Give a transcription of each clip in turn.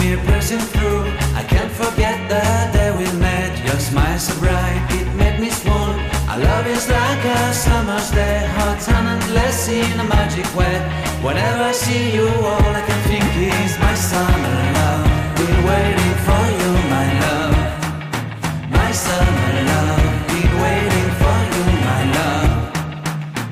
me pressing through. I can't forget the day we met. Your smile so bright, it made me swoon. Our love is like a summer's day, hot and endless in a magic way. Whenever I see you, all I can think is my summer love. Been waiting for you, my love. My summer love. Been waiting for you, my love.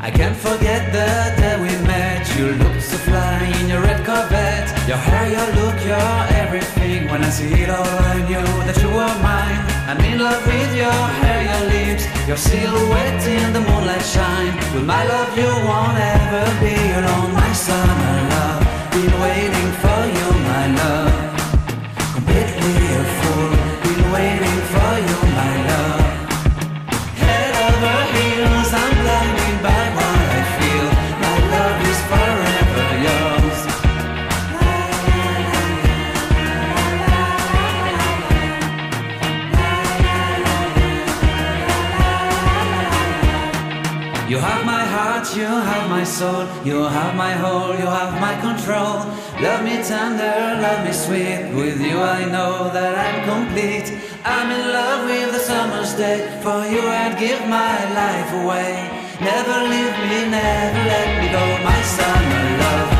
I can't forget the day we met. You looked so fly in your red Corvette. Your hair, your look, your everything. When I see it all, I knew that you were mine. I'm in love with your hair, your lips, your silhouette in the moonlight shine. With my love you won't ever be alone. My summer love, been waiting for you, my love. Completely a fool, been waiting for you, my love. Head over heels, I'm blinded by what I feel. My love is forever yours. You have my heart, you have my soul, you have my whole, you have my control. Love me tender, love me sweet. With you I know that I'm complete. I'm in love with the summer's day. For you I'd give my life away. Never leave me, never let me go. My summer love,